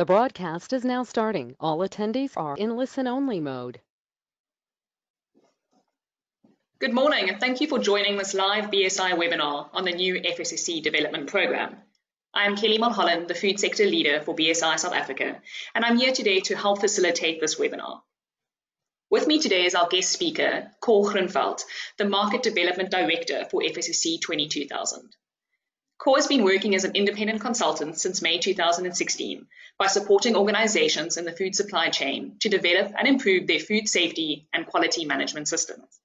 The broadcast is now starting. All attendees are in listen-only mode. Good morning, and thank you for joining this live BSI webinar on the new Fssc development program. I am Kelly Mulholland, the Food Sector Leader for BSI South Africa, and I'm here today to help facilitate this webinar. With me today is our guest speaker, Cor Hrenfeld, the Market Development Director for Fssc 22000. Cor has been working as an independent consultant since May 2016 by supporting organizations in the food supply chain to develop and improve their food safety and quality management systems.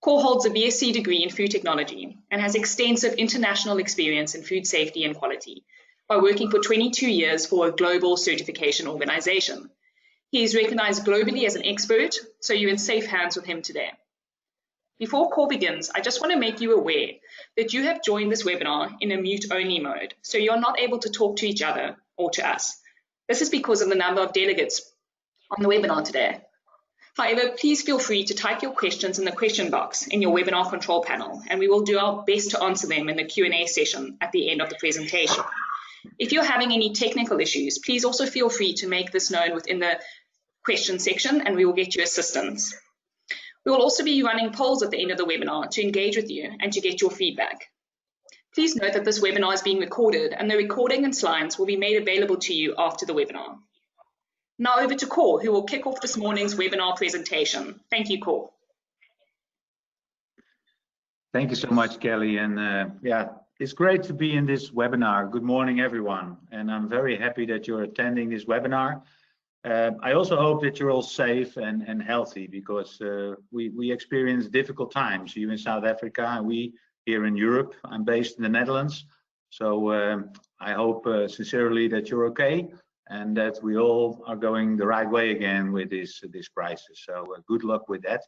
Cor holds a BSc degree in food technology and has extensive international experience in food safety and quality by working for 22 years for a global certification organization. He is recognized globally as an expert, so you're in safe hands with him today. Before Cor begins, I just want to make you aware that you have joined this webinar in a mute-only mode, so you're not able to talk to each other or to us. This is because of the number of delegates on the webinar today. However, please feel free to type your questions in the question box in your webinar control panel, and we will do our best to answer them in the Q&A session at the end of the presentation. If you're having any technical issues, please also feel free to make this known within the question section, and we will get you assistance. We will also be running polls at the end of the webinar to engage with you and to get your feedback. Please note that this webinar is being recorded, and the recording and slides will be made available to you after the webinar. Now over to Cor, who will kick off this morning's webinar presentation. Thank you, Cor. Thank you so much, Kelly. And yeah, it's great to be in this webinar. Good morning, everyone. And I'm very happy that you're attending this webinar. I also hope that you're all safe and healthy, because we experience difficult times. You in South Africa, and we here in Europe. I'm based in the Netherlands. So I hope sincerely that you're okay and that we all are going the right way again with this crisis. So good luck with that.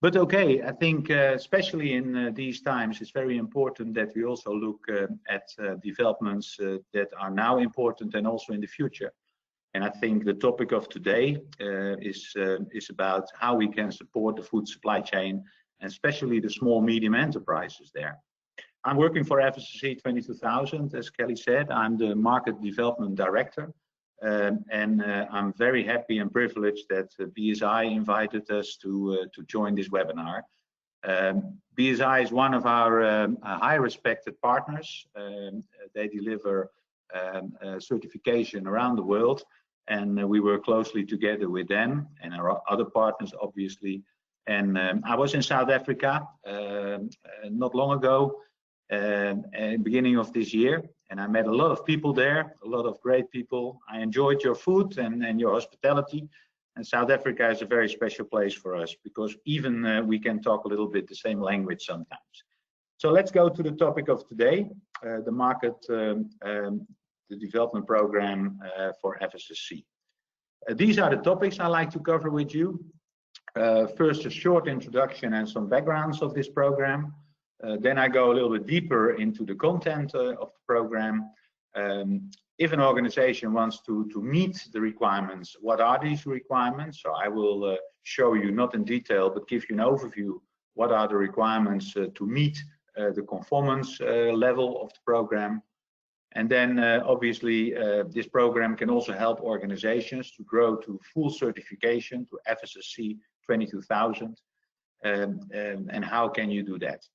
But okay, I think especially in these times, it's very important that we also look at developments that are now important and also in the future. And I think the topic of today is about how we can support the food supply chain, and especially the small medium enterprises there. I'm working for Fssc 22000, as Kelly said. I'm the Market Development Director, and I'm very happy and privileged that BSI invited us to join this webinar. BSI is one of our high respected partners. They deliver certification around the world, and we work closely together with them and our other partners, obviously. And I was in South Africa not long ago, at the beginning of this year, and I met a lot of people there, a lot of great people. I enjoyed your food and your hospitality, and South Africa is a very special place for us, because even we can talk a little bit the same language sometimes. So let's go to the topic of today, the market the development program for Fssc. These are the topics I like to cover with you. First, a short introduction and some backgrounds of this program. Then I go a little bit deeper into the content of the program. If an organization wants to meet the requirements, what are these requirements? So I will show you, not in detail, but give you an overview. What are the requirements to meet the conformance level of the program? And then obviously this program can also help organizations to grow to full certification to Fssc 22000. And how can you do that?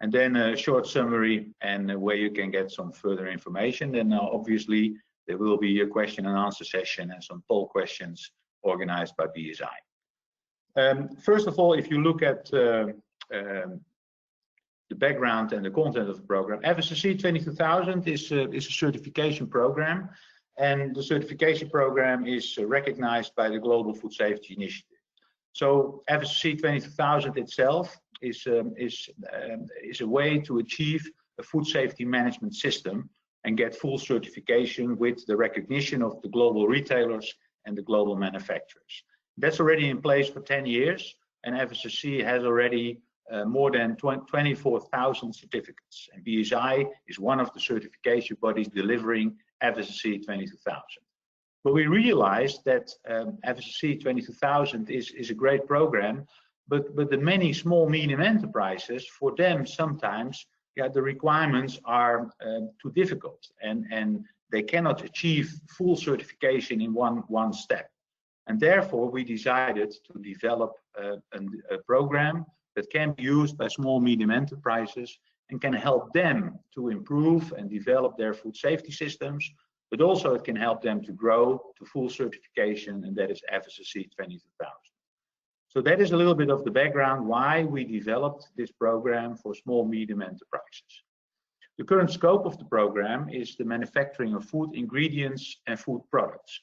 And then a short summary and where you can get some further information. Then obviously there will be a question and answer session and some poll questions organized by BSI. First of all, if you look at the background and the content of the program, Fssc 22000 is a certification program, and the certification program is recognized by the Global Food Safety Initiative. So Fssc 22000 itself is a way to achieve a food safety management system and get full certification with the recognition of the global retailers and the global manufacturers. That's already in place for 10 years, and Fssc has already more than 24,000 certificates, and BSI is one of the certification bodies delivering Fssc 22000. But we realized that Fssc 22000 is a great program, but the many small medium enterprises, for them sometimes the requirements are too difficult, and they cannot achieve full certification in one step. And therefore, we decided to develop a program that can be used by small, medium enterprises and can help them to improve and develop their food safety systems, but also it can help them to grow to full certification, and that is Fssc 22000. So that is a little bit of the background why we developed this program for small, medium enterprises. The current scope of the program is the manufacturing of food ingredients and food products.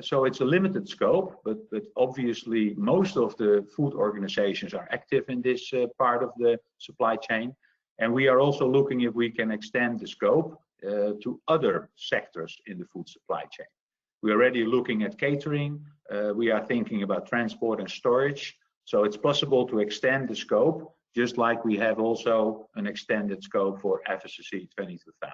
So it's a limited scope, but obviously most of the food organizations are active in this part of the supply chain. And we are also looking if we can extend the scope to other sectors in the food supply chain. We're already looking at catering. We are thinking about transport and storage. So it's possible to extend the scope, just like we have also an extended scope for Fssc 22000.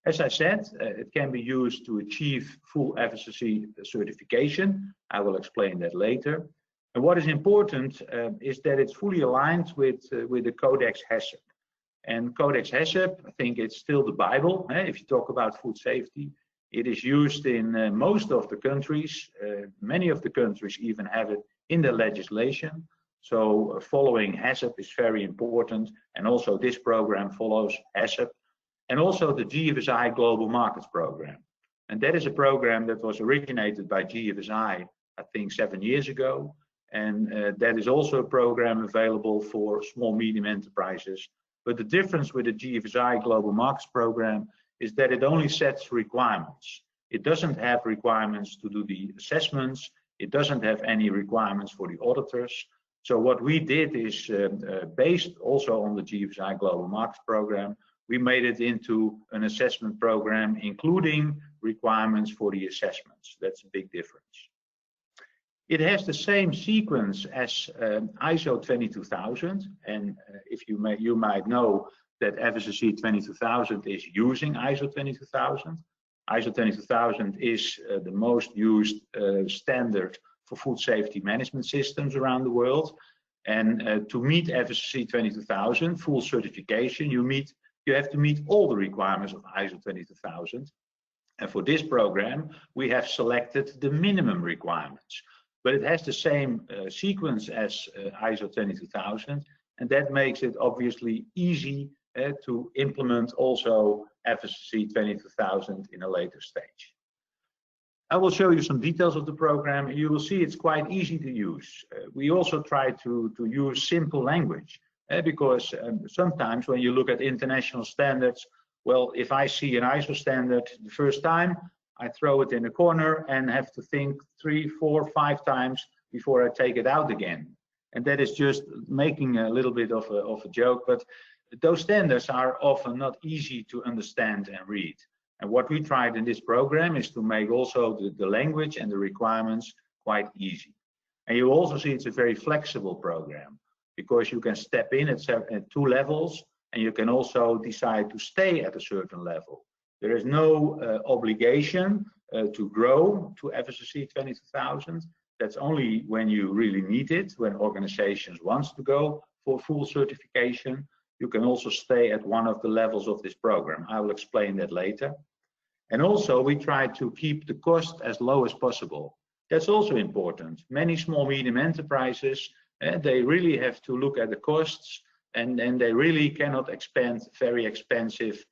As I said, it can be used to achieve full Fssc certification. I will explain that later. And what is important is that it's fully aligned with the Codex HACCP. And Codex HACCP, I think it's still the Bible. If you talk about food safety, it is used in most of the countries. Many of the countries even have it in their legislation. So following HACCP is very important. And also this program follows HACCP. And also the GFSI Global Markets Program. And that is a program that was originated by GFSI, I think 7 years ago. And that is also a program available for small, medium enterprises. But the difference with the GFSI Global Markets Program is that it only sets requirements. It doesn't have requirements to do the assessments. It doesn't have any requirements for the auditors. So what we did is based also on the GFSI Global Markets Program, we made it into an assessment program, including requirements for the assessments. That's a big difference. It has the same sequence as ISO 22000, and if you might know that Fssc 22000 is using ISO 22000. ISO 22000 is the most used standard for food safety management systems around the world. And to meet Fssc 22000 full certification, you have to meet all the requirements of ISO 22000. And for this program, we have selected the minimum requirements. But it has the same sequence as ISO 22000, and that makes it obviously easy to implement also Fssc 22000 in a later stage. I will show you some details of the program. You will see it's quite easy to use. We also try to use simple language. Because sometimes when you look at international standards, well, if I see an ISO standard the first time, I throw it in a corner and have to think 3, 4, 5 times before I take it out again. And that is just making a little bit of a joke, but those standards are often not easy to understand and read. And what we tried in this program is to make also the language and the requirements quite easy. And you also see it's a very flexible program, because you can step in at 2 levels, and you can also decide to stay at a certain level. There is no obligation to grow to Fssc 22000. That's only when you really need it, when organizations want to go for full certification. You can also stay at one of the levels of this program. I will explain that later. And also, we try to keep the cost as low as possible. That's also important. Many small, medium enterprises, they really have to look at the costs, and they really cannot expend very expensive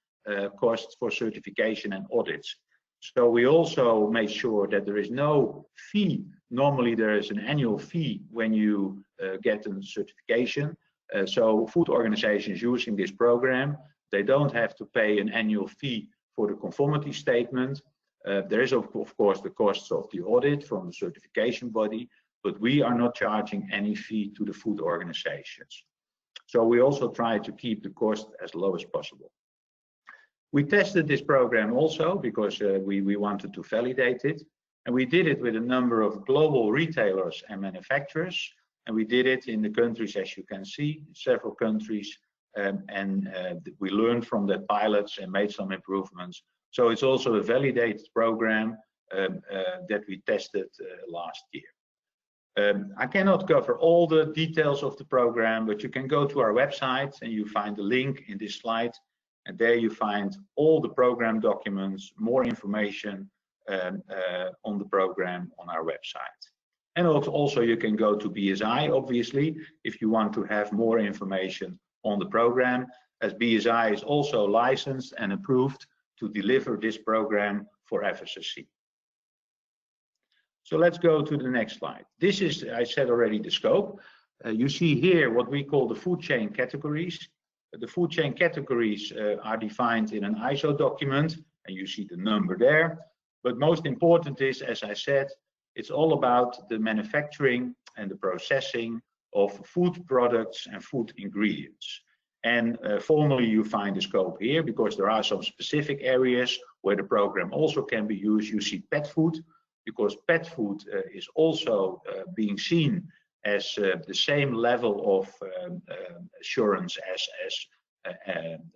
costs for certification and audits. So we also make sure that there is no fee. Normally there is an annual fee when you get a certification. So food organizations using this program, they don't have to pay an annual fee for the conformity statement. There is of course the costs of the audit from the certification body, but we are not charging any fee to the food organizations. So we also try to keep the cost as low as possible. We tested this program also because we wanted to validate it, and we did it with a number of global retailers and manufacturers, and we did it in the countries, as you can see, several countries, and we learned from the pilots and made some improvements. So it's also a validated program that we tested last year. I cannot cover all the details of the program, but you can go to our website and you find the link in this slide. And there you find all the program documents, more information on the program on our website. And also you can go to BSI, obviously, if you want to have more information on the program, as BSI is also licensed and approved to deliver this program for Fssc. So let's go to the next slide. This is, I said already, the scope. You see here what we call the food chain categories. The food chain categories are defined in an ISO document, and you see the number there. But most important is, as I said, it's all about the manufacturing and the processing of food products and food ingredients. And formally you find the scope here because there are some specific areas where the program also can be used. You see pet food, because pet food is also being seen as the same level of assurance as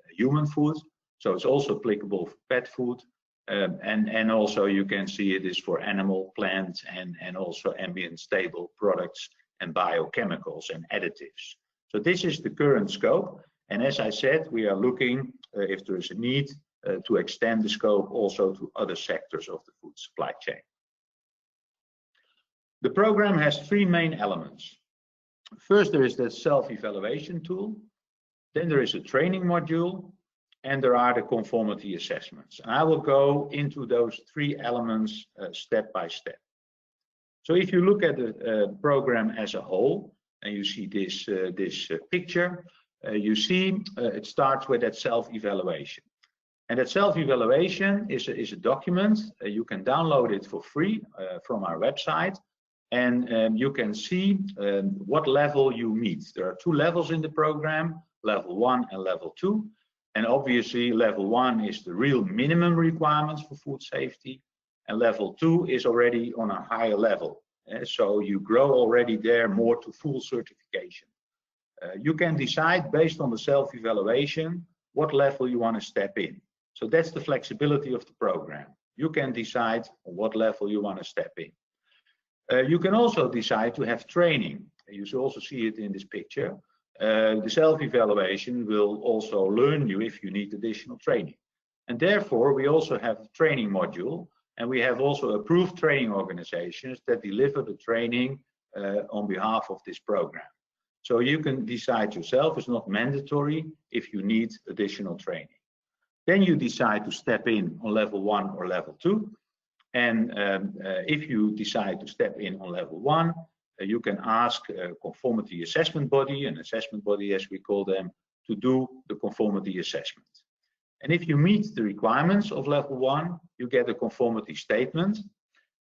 human food. So it's also applicable for pet food. And also you can see it is for animal, plant, and also ambient stable products and biochemicals and additives. So this is the current scope. And as I said, we are looking if there is a need to extend the scope also to other sectors of the food supply chain. The program has three main elements. First, there is the self-evaluation tool. Then there is a training module. And there are the conformity assessments. And I will go into those three elements step by step. So if you look at the program as a whole, and you see this picture, you see it starts with that self-evaluation. And that self-evaluation is a document. You can download it for free from our website. And you can see what level you meet. There are two levels in the program, level 1 and level 2. And obviously, level 1 is the real minimum requirements for food safety, and level 2 is already on a higher level. So you grow already there more to full certification. You can decide based on the self-evaluation what level you want to step in. So that's the flexibility of the program. You can decide on what level you want to step in. You can also decide to have training. You should also see it in this picture. The self-evaluation will also learn you if you need additional training. And therefore, we also have a training module, and we have also approved training organizations that deliver the training on behalf of this program. So you can decide yourself, it's not mandatory if you need additional training. Then you decide to step in on level 1 or level 2. And if you decide to step in on level 1, you can ask a conformity assessment body, an assessment body as we call them, to do the conformity assessment. And if you meet the requirements of level 1, you get a conformity statement.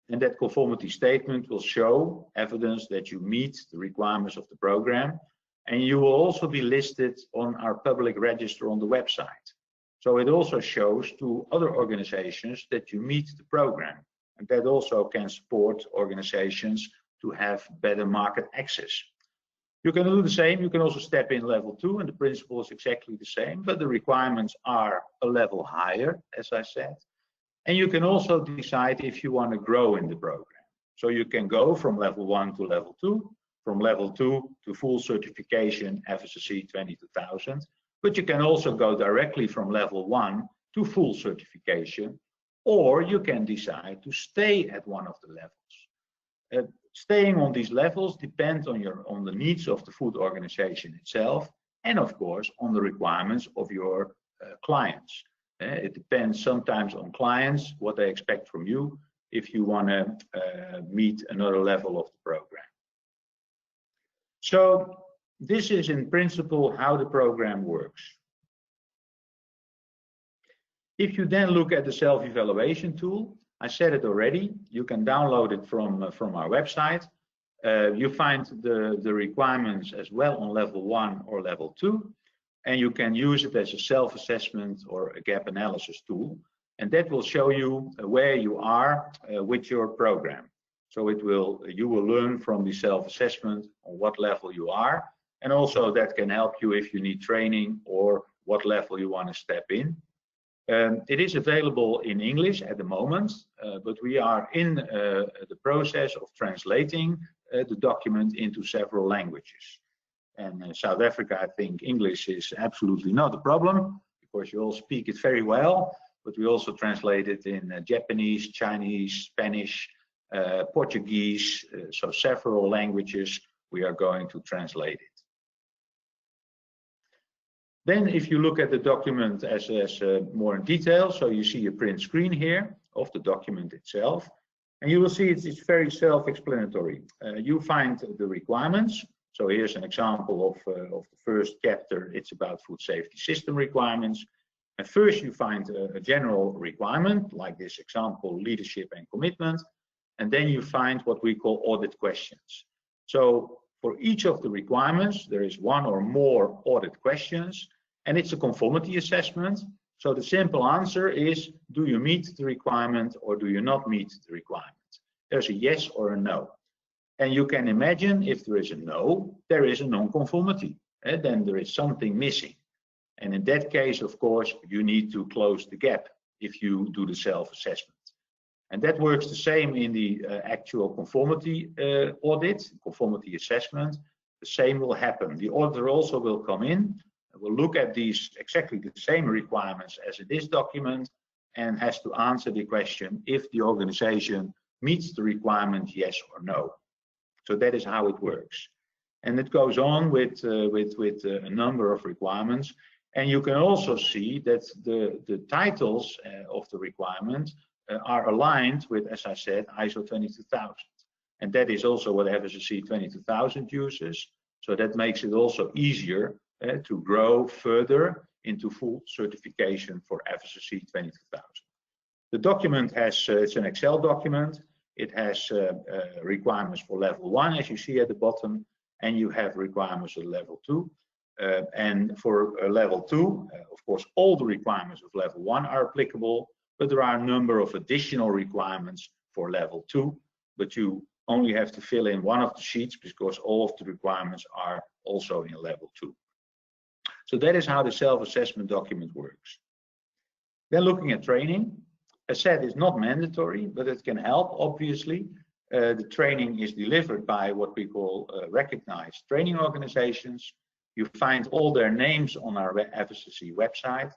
And that conformity statement will show evidence that you meet the requirements of the program. And you will also be listed on our public register on the website. So it also shows to other organizations that you meet the program. And that also can support organizations to have better market access. You can do the same. You can also step in level 2, and the principle is exactly the same, but the requirements are a level higher, as I said. And you can also decide if you want to grow in the program. So you can go from level 1 to level 2, from level 2 to full certification Fssc 22000, but you can also go directly from level 1 to full certification, or you can decide to stay at one of the levels. Staying on these levels depends on the needs of the food organization itself, and of course on the requirements of your clients. It depends sometimes on clients, what they expect from you, if you want to meet another level of the program. So this is in principle how the program works. If you then look at the self-evaluation tool, I said it already, you can download it from our website. You find the requirements as well on level 1 or level 2, and you can use it as a self-assessment or a gap analysis tool, and that will show you where you are with your program. So you will learn from the self-assessment on what level you are, and also that can help you if you need training or what level you want to step in. It is available in English at the moment, but we are in the process of translating the document into several languages. And in South Africa, I think English is absolutely not a problem, course, you all speak it very well, but we also translate it in Japanese, Chinese, Spanish, Portuguese, so several languages we are going to translate it. Then if you look at the document as more in detail, so you see a print screen here of the document itself, and you will see it's very self-explanatory. You find the requirements. So here's an example of the first chapter. It's about food safety system requirements. And first you find a general requirement, like this example, leadership and commitment. And then you find what we call audit questions. So for each of the requirements, there is one or more audit questions, and it's a conformity assessment. So the simple answer is, do you meet the requirement or do you not meet the requirement? There's a yes or a no. And you can imagine if there is a no, there is a non-conformity. And then there is something missing. And in that case, of course, you need to close the gap if you do the self-assessment. And that works the same in the actual conformity audit, conformity assessment. The same will happen. The auditor also will come in, will look at these exactly the same requirements as in this document, and has to answer the question if the organization meets the requirement, yes or no. So that is how it works. And it goes on with a number of requirements. And you can also see that the titles of the requirement are aligned with, as I said, ISO 22000. And that is also what Fssc 22000 uses. So that makes it also easier to grow further into full certification for Fssc 22000. The document has, it's an Excel document. It has requirements for level 1, as you see at the bottom, and you have requirements at level 2. And for level 2, of course, all the requirements of level 1 are applicable, but there are a number of additional requirements for level 2, but you only have to fill in one of the sheets because all of the requirements are also in level 2. So that is how the self-assessment document works. Then looking at training, as said, it's not mandatory, but it can help, obviously. The training is delivered by what we call recognized training organizations. You find all their names on our Fssc website.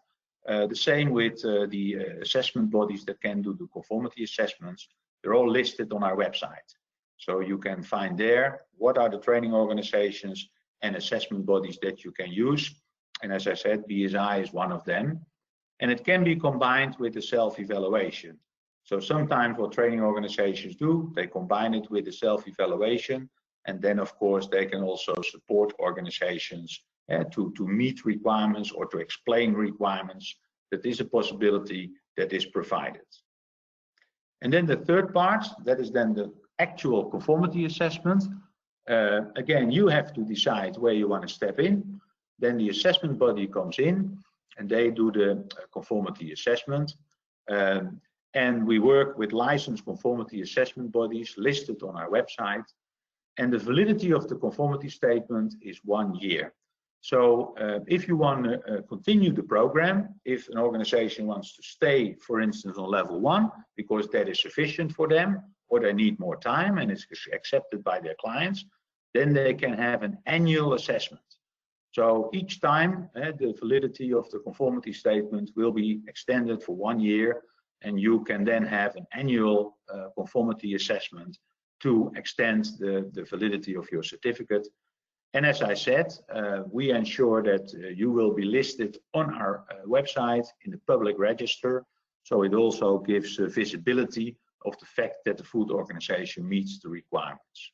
The same with the assessment bodies that can do the conformity assessments. They're all listed on our website. So you can find there what are the training organizations and assessment bodies that you can use. And as I said, BSI is one of them. And it can be combined with the self-evaluation. So sometimes what training organizations do, they combine it with the self-evaluation. And then, of course, they can also support organizations to meet requirements or to explain requirements. That is a possibility that is provided. And then the third part, that is then the actual conformity assessment. Again, you have to decide where you want to step in. Then the assessment body comes in and they do the conformity assessment. And we work with licensed conformity assessment bodies listed on our website. And the validity of the conformity statement is 1 year. So if you want to continue the program, if an organization wants to stay, for instance, on level 1, because that is sufficient for them, or they need more time and it's accepted by their clients, then they can have an annual assessment. So each time the validity of the conformity statement will be extended for 1 year, and you can then have an annual conformity assessment to extend the validity of your certificate. And as I said, we ensure that you will be listed on our website in the public register. So it also gives visibility of the fact that the food organization meets the requirements.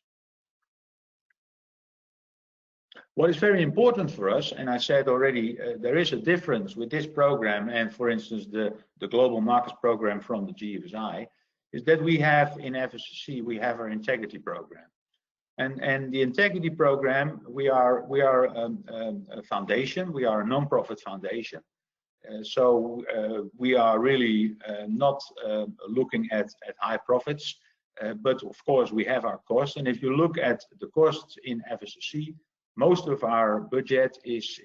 What is very important for us, and I said already, there is a difference with this program and, for instance, the Global Markets Program from the GFSI, is that we have in Fssc, we have our integrity program. And the integrity program, we are a foundation, we are a non-profit foundation. So we are really not looking at high profits, but of course we have our costs. And if you look at the costs in Fssc, most of our budget is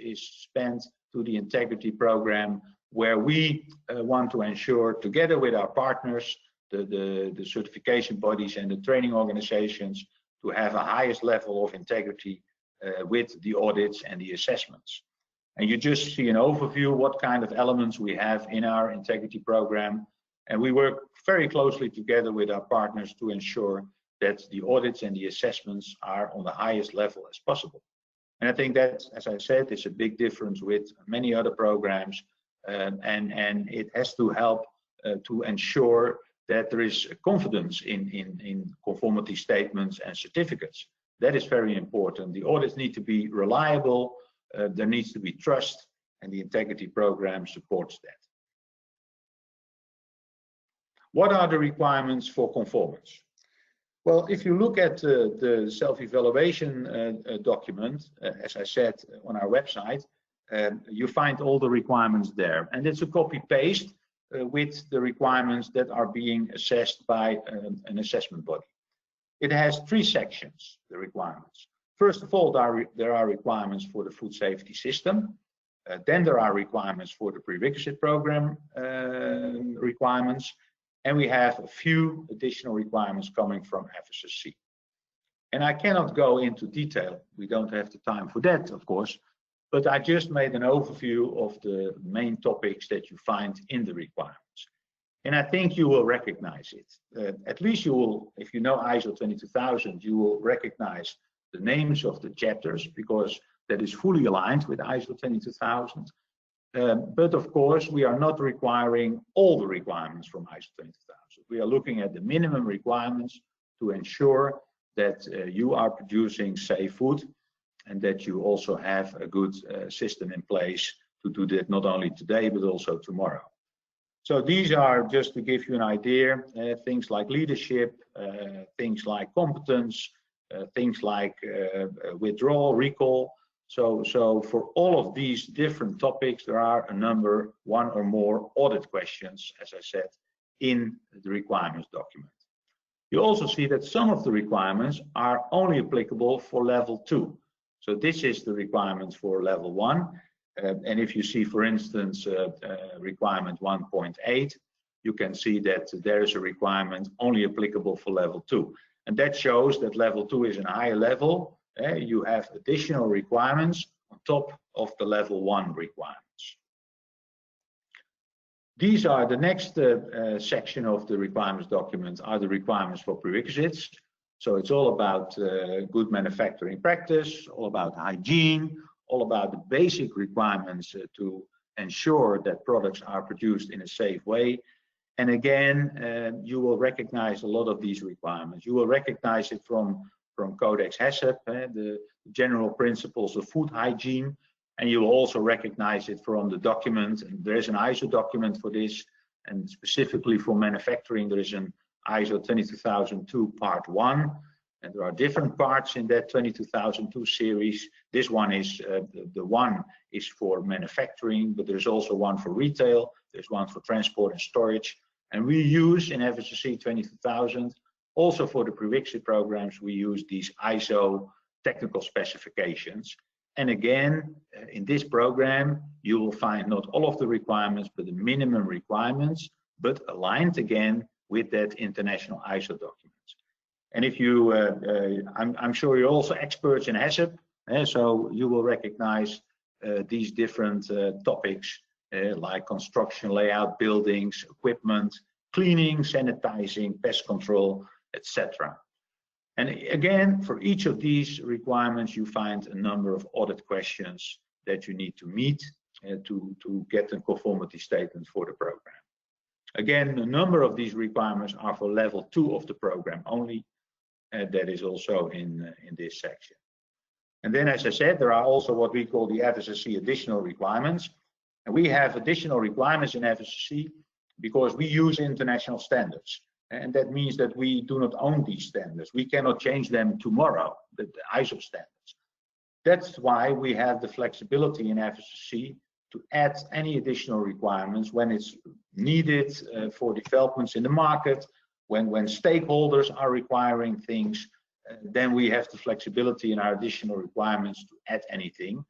spent to the integrity program, where we want to ensure, together with our partners, the certification bodies and the training organizations, to have a highest level of integrity with the audits and the assessments. And you just see an overview what kind of elements we have in our integrity program. And we work very closely together with our partners to ensure that the audits and the assessments are on the highest level as possible. And I think that, as I said, is a big difference with many other programs, and it has to help to ensure that there is confidence in conformity statements and certificates. That is very important. The audits need to be reliable, there needs to be trust, and the integrity program supports that. What are the requirements for conformance? Well, if you look at the self-evaluation document, as I said on our website, you find all the requirements there. And it's a copy-paste with the requirements that are being assessed by an assessment body. It has 3 sections, the requirements. First of all, there are requirements for the food safety system. Then there are requirements for the prerequisite program requirements. And we have a few additional requirements coming from Fssc. And I cannot go into detail. We don't have the time for that, of course. But I just made an overview of the main topics that you find in the requirements. And I think you will recognize it. At least you will, if you know ISO 22000, you will recognize the names of the chapters, because that is fully aligned with ISO 22000. But of course, we are not requiring all the requirements from ISO 22000. We are looking at the minimum requirements to ensure that you are producing safe food, and that you also have a good system in place to do that not only today, but also tomorrow. So these are, just to give you an idea, things like leadership, things like competence, things like withdrawal, recall. So for all of these different topics, there are a number, 1 or more audit questions, as I said, in the requirements document. You also see that some of the requirements are only applicable for level 2. So this is the requirements for level 1. And if you see, for instance, requirement 1.8, you can see that there is a requirement only applicable for level 2. And that shows that level 2 is a higher level. You have additional requirements on top of the level 1 requirements. These are the next section of the requirements document, are the requirements for prerequisites. So it's all about good manufacturing practice, all about hygiene, all about the basic requirements to ensure that products are produced in a safe way. And again, you will recognize a lot of these requirements. You will recognize it from Codex HACCP, the general principles of food hygiene, and you will also recognize it from the document. And there is an ISO document for this, and specifically for manufacturing, there is an ISO 22002 Part 1, and there are different parts in that 22002 series. This one is the one is for manufacturing, but there's also one for retail, there's one for transport and storage, and we use in Fssc 22000. Also for the prerequisite programs, we use these ISO technical specifications. And again, in this program, you will find not all of the requirements, but the minimum requirements, but aligned again with that international ISO documents. And if you, I'm sure you're also experts in HACCP, so you will recognize these different topics like construction, layout, buildings, equipment, cleaning, sanitizing, pest control, etc. And again, for each of these requirements, you find a number of audit questions that you need to meet to get a conformity statement for the program. Again, a number of these requirements are for level 2 of the program only. That is also in this section. And then, as I said, there are also what we call the Fssc additional requirements. And we have additional requirements in Fssc because we use international standards. And that means that we do not own these standards. We cannot change them tomorrow, the ISO standards. That's why we have the flexibility in Fssc to add any additional requirements when it's needed for developments in the market, when stakeholders are requiring things, then we have the flexibility in our additional requirements to add anything.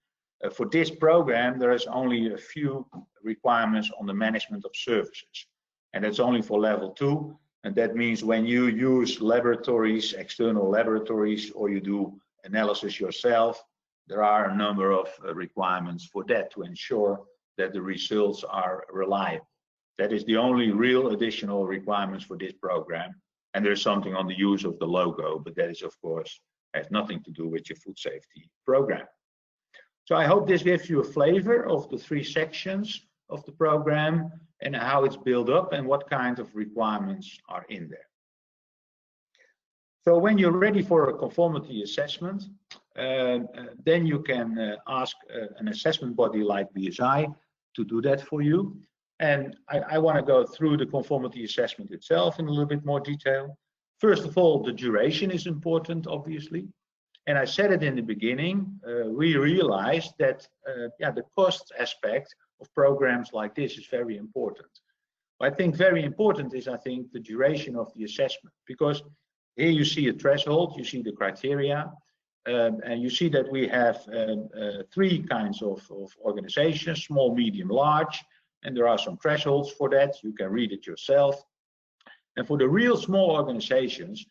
For this program, there is only a few requirements on the management of services, and that's only for level 2. And that means when you use laboratories, external laboratories, or you do analysis yourself, there are a number of requirements for that to ensure that the results are reliable. That is the only real additional requirements for this program. And there's something on the use of the logo, but that is, of course, has nothing to do with your food safety program. So I hope this gives you a flavor of the 3 sections of the program and how it's built up and what kind of requirements are in there. So when you're ready for a conformity assessment, then you can ask an assessment body like BSI to do that for you. And I want to go through the conformity assessment itself in a little bit more detail. First of all, the duration is important, obviously. And I said it in the beginning, we realized that the cost aspect of programs like this is very important. I think very important is, the duration of the assessment, because here you see a threshold, you see the criteria, and you see that we have 3 kinds of organizations, small, medium, large, and there are some thresholds for that. You can read it yourself. And for the real small organizations,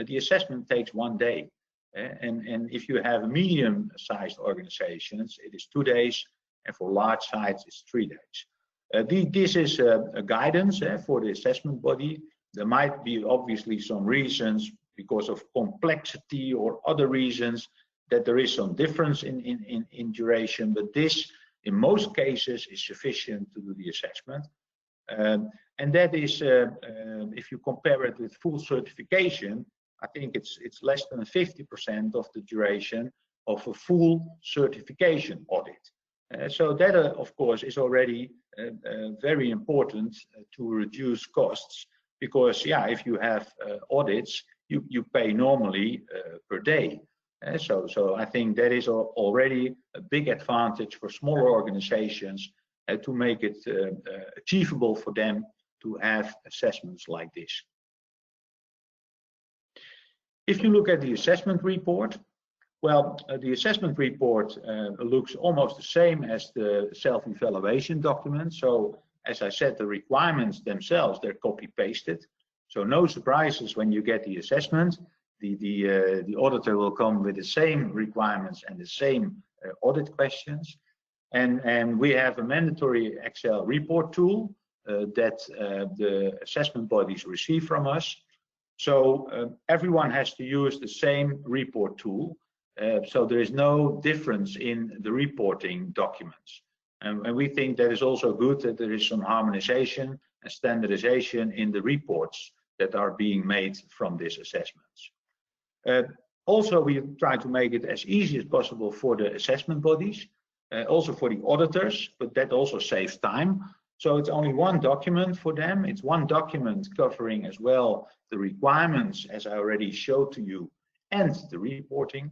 the assessment takes 1 day. And if you have medium-sized organizations, it is 2 days, and for large sites, it's 3 days. This is a guidance for the assessment body. There might be obviously some reasons because of complexity or other reasons that there is some difference in duration, but this, in most cases, is sufficient to do the assessment. And that is, if you compare it with full certification, I think it's less than 50% of the duration of a full certification audit. So that, of course, is already very important to reduce costs, because if you have audits, you pay normally per day. So I think that is already a big advantage for smaller organizations to make it achievable for them to have assessments like this. If you look at the assessment report, well, the assessment report looks almost the same as the self-evaluation document. So as I said, the requirements themselves, they're copy-pasted. So no surprises when you get the assessment. The auditor will come with the same requirements and the same audit questions. And we have a mandatory Excel report tool that the assessment bodies receive from us. So everyone has to use the same report tool. So there is no difference in the reporting documents. And we think that is also good that there is some harmonization and standardization in the reports that are being made from these assessments. Also, we try to make it as easy as possible for the assessment bodies, also for the auditors, but that also saves time. So it's only 1 document for them. It's 1 document covering as well the requirements, as I already showed to you, and the reporting.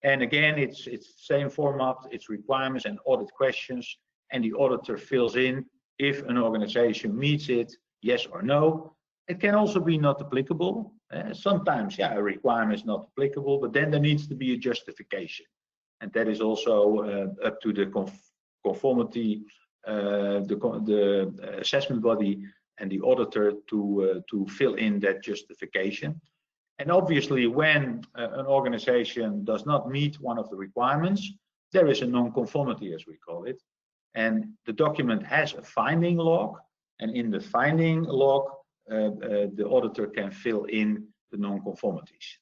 And again, it's the same format, it's requirements and audit questions, and the auditor fills in if an organization meets it, yes or no. It can also be not applicable. Sometimes, a requirement is not applicable, but then there needs to be a justification. And that is also up to the conformity, the assessment body and the auditor to fill in that justification. And obviously, when an organization does not meet one of the requirements, there is a non-conformity, as we call it. And the document has a finding log, and in the finding log, the auditor can fill in the non-conformities.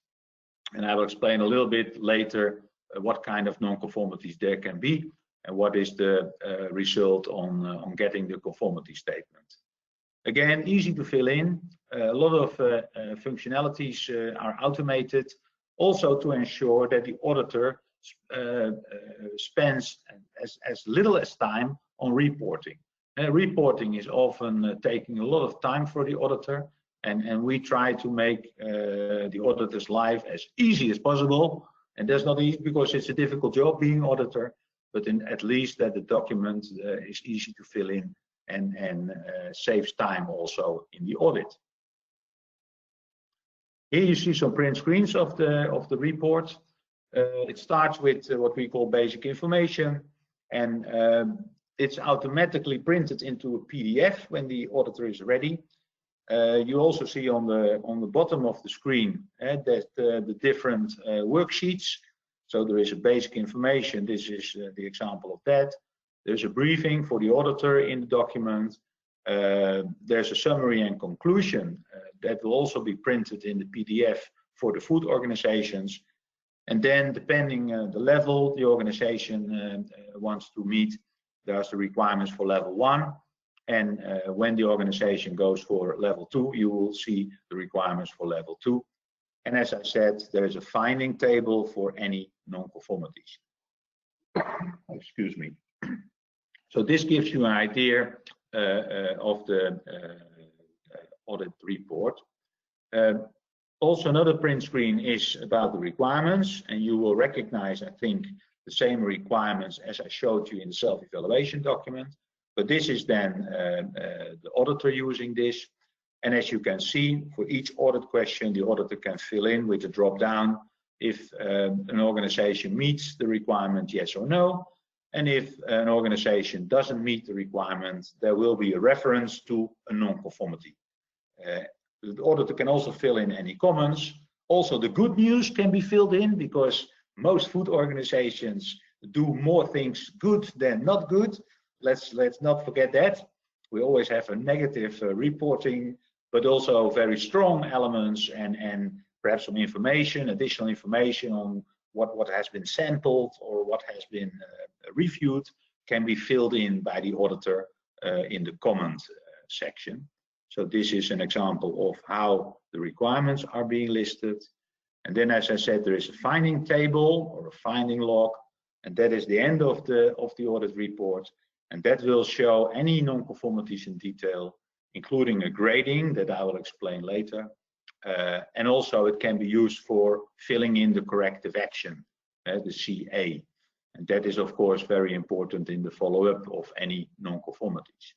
And I will explain a little bit later what kind of non-conformities there can be and what is the result on getting the conformity statement. Again, easy to fill in. A lot of functionalities are automated, also to ensure that the auditor spends as little as time on reporting. Reporting is often taking a lot of time for the auditor, and we try to make the auditor's life as easy as possible. And that's not easy because it's a difficult job being auditor, but at least that the document is easy to fill in and saves time also in the audit. Here you see some print screens of the report. It starts with what we call basic information, and it's automatically printed into a PDF when the auditor is ready. You also see on the bottom of the screen that the different worksheets. So there is a basic information. This is the example of that. There's a briefing for the auditor in the document. There's a summary and conclusion that will also be printed in the PDF for the food organizations. And then, depending the level the organization wants to meet, there's the requirements for level 1. And when the organization goes for level 2, you will see the requirements for level 2. And as I said, there is a finding table for any non-conformities. Excuse me. So this gives you an idea of the audit report. Also, another print screen is about the requirements, and you will recognize, I think, the same requirements as I showed you in the self-evaluation document. But this is then the auditor using this. And as you can see, for each audit question, the auditor can fill in with a drop-down if an organization meets the requirement, yes or no. And if an organization doesn't meet the requirement, there will be a reference to a non-conformity. The auditor can also fill in any comments. Also, the good news can be filled in because most food organizations do more things good than not good. Let's not forget that. We always have a negative reporting, but also very strong elements and perhaps some information, additional information on what has been sampled or what has been reviewed can be filled in by the auditor in the comment section. So this is an example of how the requirements are being listed. And then, as I said, there is a finding table or a finding log, and that is the end of the audit report. And that will show any non-conformities in detail, including a grading that I will explain later. And also it can be used for filling in the corrective action, the CA. And that is, of course, very important in the follow-up of any non-conformities.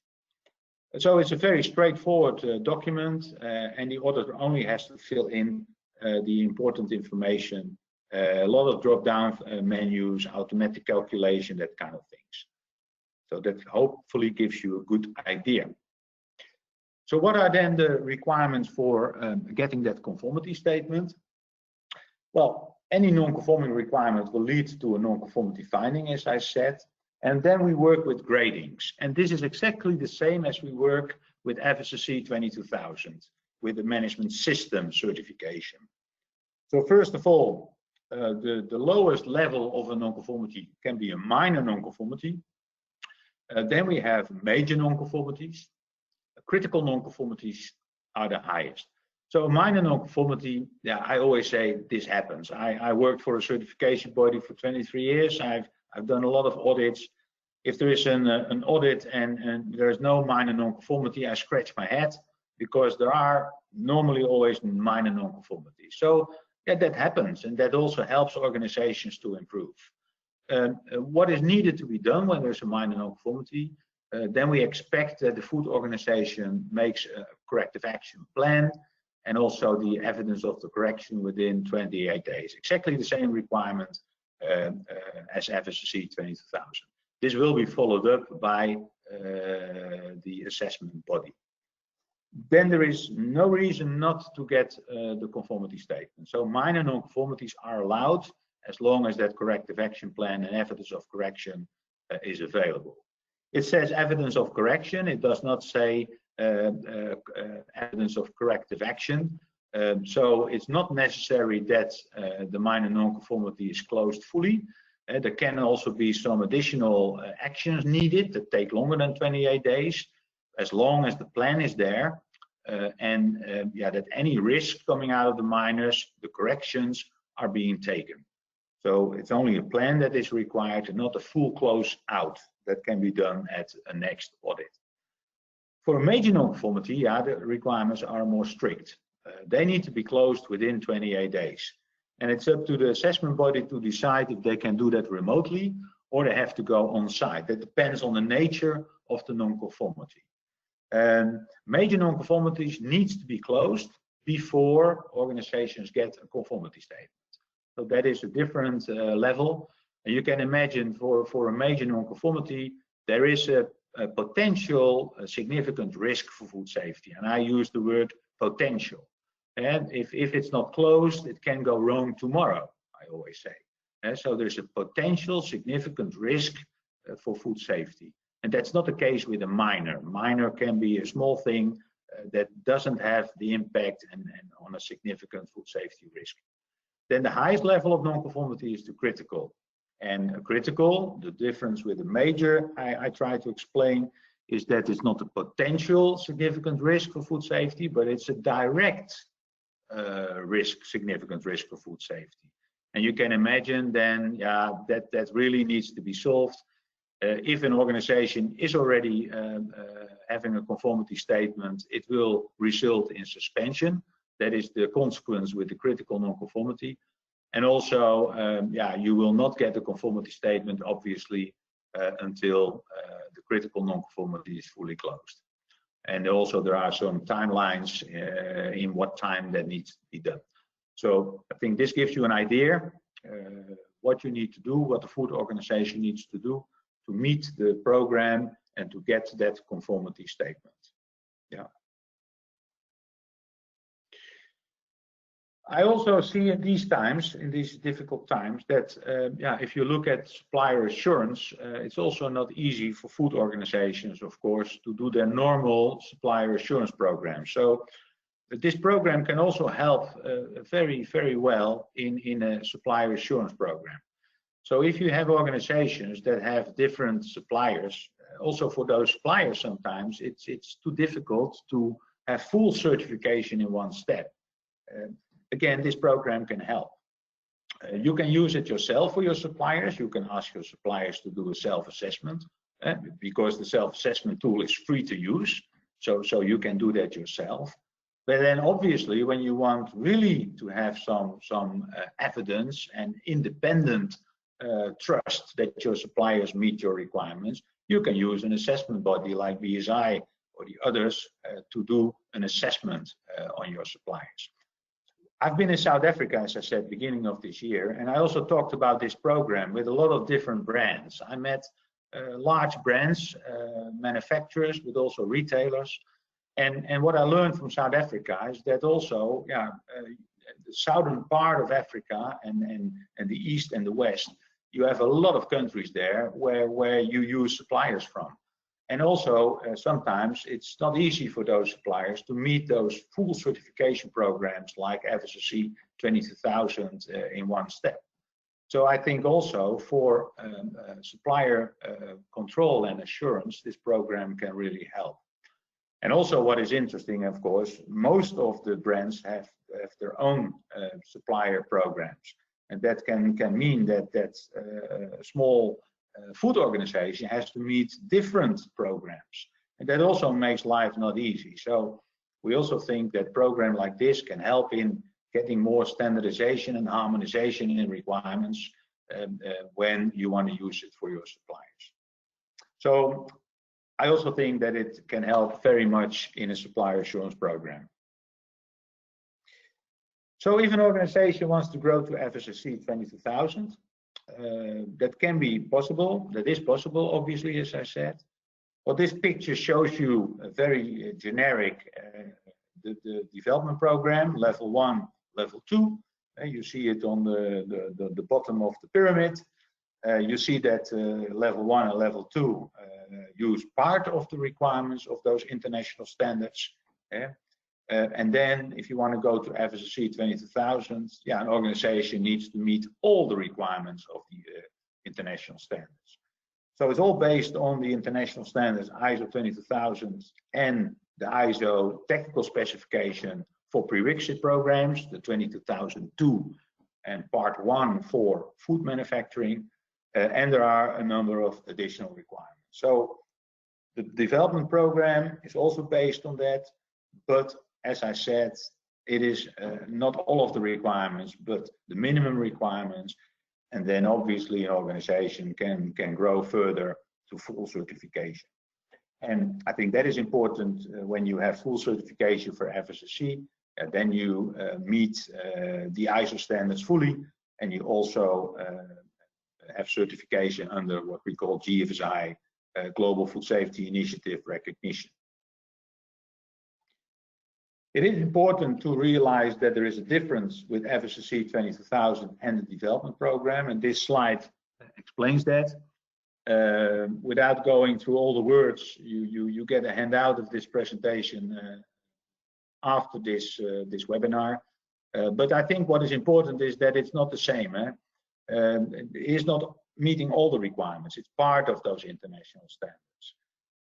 So it's a very straightforward document, and the auditor only has to fill in the important information, a lot of drop-down menus, automatic calculation, that kind of things. So that hopefully gives you a good idea. So what are then the requirements for getting that conformity statement? Well, any non-conforming requirement will lead to a non-conformity finding, as I said. And then we work with gradings. And this is exactly the same as we work with Fssc 22000, with the management system certification. So first of all, the lowest level of a non-conformity can be a minor non-conformity. Then we have major non-conformities. Critical non-conformities are the highest. So a minor non-conformity, yeah, I always say this happens. I worked for a certification body for 23 years. I've done a lot of audits. If there is an audit and there is no minor non-conformity, I scratch my head because there are normally always minor non-conformities. So yeah, that happens, and that also helps organizations to improve. What is needed to be done when there's a minor non-conformity? Then we expect that the food organization makes a corrective action plan and also the evidence of the correction within 28 days. Exactly the same requirement as Fssc 22000. This will be followed up by the assessment body. Then there is no reason not to get the conformity statement. So minor non-conformities are allowed as long as that corrective action plan and evidence of correction is available. It says evidence of correction. It does not say evidence of corrective action. So it's not necessary that the minor non-conformity is closed fully. There can also be some additional actions needed that take longer than 28 days, as long as the plan is there, yeah, that any risk coming out of the minors, the corrections are being taken. So it's only a plan that is required and not a full close out that can be done at a next audit. For a major non-conformity, yeah, the requirements are more strict. They need to be closed within 28 days. And it's up to the assessment body to decide if they can do that remotely or they have to go on site. That depends on the nature of the non-conformity. Major non-conformities needs to be closed before organizations get a conformity statement. So that is a different level. And you can imagine for a major non-conformity, there is a potential significant risk for food safety. And I use the word potential. And if it's not closed, it can go wrong tomorrow, I always say. So there's a potential significant risk for food safety. And that's not the case with a minor. Minor can be a small thing that doesn't have the impact and on a significant food safety risk. Then the highest level of non-conformity is the critical. And a critical, the difference with a major, I try to explain, is that it's not a potential significant risk for food safety, but it's a direct significant risk for food safety. And you can imagine then, yeah, that really needs to be solved. If an organization is already having a conformity statement, it will result in suspension. That is the consequence with the critical non-conformity. And also, yeah, you will not get a conformity statement, obviously, until the critical non-conformity is fully closed. And also there are some timelines in what time that needs to be done. So I think this gives you an idea what you need to do, what the food organization needs to do to meet the program and to get that conformity statement. Yeah. I also see in these times, in these difficult times, that yeah, if you look at supplier assurance, it's also not easy for food organizations, of course, to do their normal supplier assurance program. So this program can also help very, very well in a supplier assurance program. So if you have organizations that have different suppliers, also for those suppliers sometimes it's too difficult to have full certification in one step. Again, this program can help. You can use it yourself for your suppliers. You can ask your suppliers to do a self-assessment because the self-assessment tool is free to use. So you can do that yourself. But then obviously when you want really to have some evidence and independent trust that your suppliers meet your requirements, you can use an assessment body like BSI or the others to do an assessment on your suppliers. I've been in South Africa, as I said, beginning of this year, and I also talked about this program with a lot of different brands. I met large brands, manufacturers, but also retailers. And what I learned from South Africa is that also, yeah, the southern part of Africa and the east and the west, you have a lot of countries there where you use suppliers from. And also, sometimes it's not easy for those suppliers to meet those full certification programs like Fssc 22000 in one step. So I think also for supplier control and assurance, this program can really help. And also what is interesting, of course, most of the brands have their own supplier programs. And that can mean that a small food organization has to meet different programs, and that also makes life not easy. So we also think that program like this can help in getting more standardization and harmonization in requirements when you want to use it for your suppliers. So I also think that it can help very much in a supplier assurance program. So if an organization wants to grow to Fssc 22000, that can be possible. That is possible, obviously, as I said. Well, this picture shows you a very generic the development program, level 1, level 2. You see it on the bottom of the pyramid. You see that level 1 and level 2 use part of the requirements of those international standards. And then if you want to go to Fssc 22000, yeah, an organization needs to meet all the requirements of the international standards. So it's all based on the international standards ISO 22000 and the ISO technical specification for prerequisite programs, the 22002 and part 1 for food manufacturing, and there are a number of additional requirements. So the development program is also based on that, but as I said, it is not all of the requirements, but the minimum requirements. And then obviously an organization can grow further to full certification. And I think that is important when you have full certification for Fssc, then you meet the ISO standards fully, and you also have certification under what we call GFSI, Global Food Safety Initiative recognition. It is important to realize that there is a difference with Fssc 22000 and the development program, and this slide explains that. Without going through all the words, you get a handout of this presentation after this webinar. But I think what is important is that it's not the same. It is not meeting all the requirements. It's part of those international standards.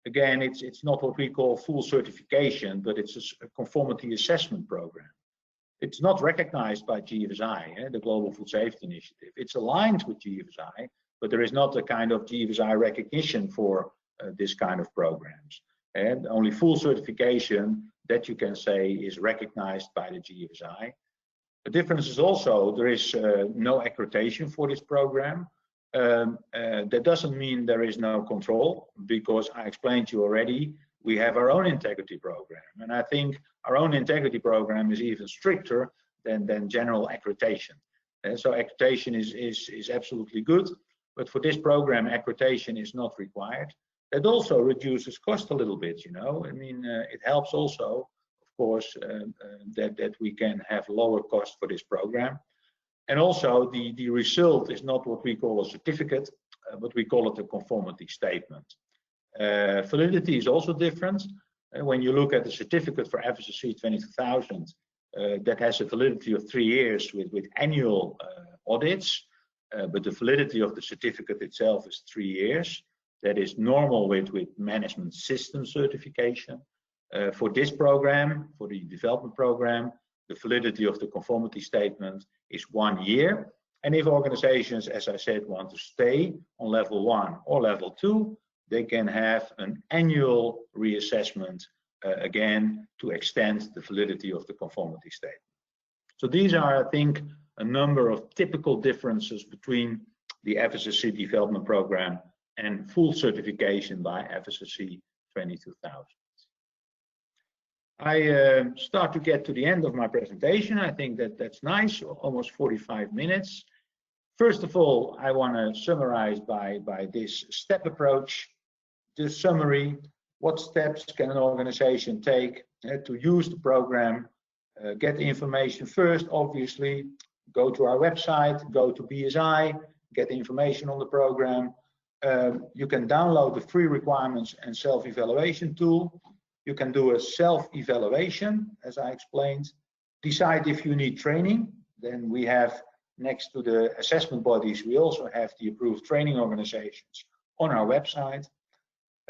Again, it's not what we call full certification, but it's a conformity assessment program. It's not recognized by GFSI, the Global Food Safety Initiative. It's aligned with GFSI, but there is not a kind of GFSI recognition for this kind of programs. And only full certification that you can say is recognized by the GFSI. The difference is also there is no accreditation for this program. That doesn't mean there is no control, because I explained to you already, we have our own integrity program. And I think our own integrity program is even stricter than general accreditation. So accreditation is absolutely good, but for this program, accreditation is not required. That also reduces cost a little bit, you know. I mean, it helps also, of course, that we can have lower cost for this program. And also the result is not what we call a certificate, but we call it a conformity statement. Validity is also different. When you look at the certificate for Fssc 22000, that has a validity of 3 years with annual audits, but the validity of the certificate itself is 3 years. That is normal with management system certification. For this program, for the development program, the validity of the conformity statement is 1 year. And if organizations, as I said, want to stay on level 1 or level 2, they can have an annual reassessment again to extend the validity of the conformity statement. So these are, I think, a number of typical differences between the Fssc development program and full certification by Fssc 22000. I start to get to the end of my presentation. I think that's nice, almost 45 minutes. First of all, I want to summarize by this step approach, the summary. What steps can an organization take to use the program? Get the information first, obviously. Go to our website, go to BSI, get the information on the program. You can download the free requirements and self-evaluation tool. You can do a self-evaluation, as I explained. Decide if you need training. Then we have, next to the assessment bodies, we also have the approved training organizations on our website.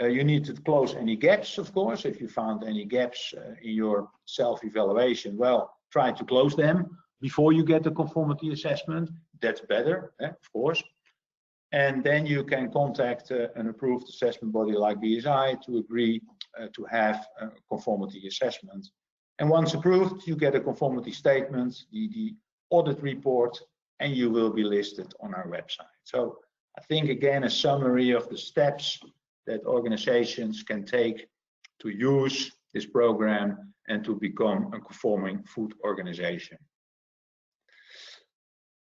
You need to close any gaps, of course. If you found any gaps in your self-evaluation, well, try to close them before you get the conformity assessment. That's better, of course. And then you can contact an approved assessment body like BSI to agree to have a conformity assessment. And once approved, you get a conformity statement, the audit report, and you will be listed on our website. So I think, again, a summary of the steps that organizations can take to use this program and to become a conforming food organization.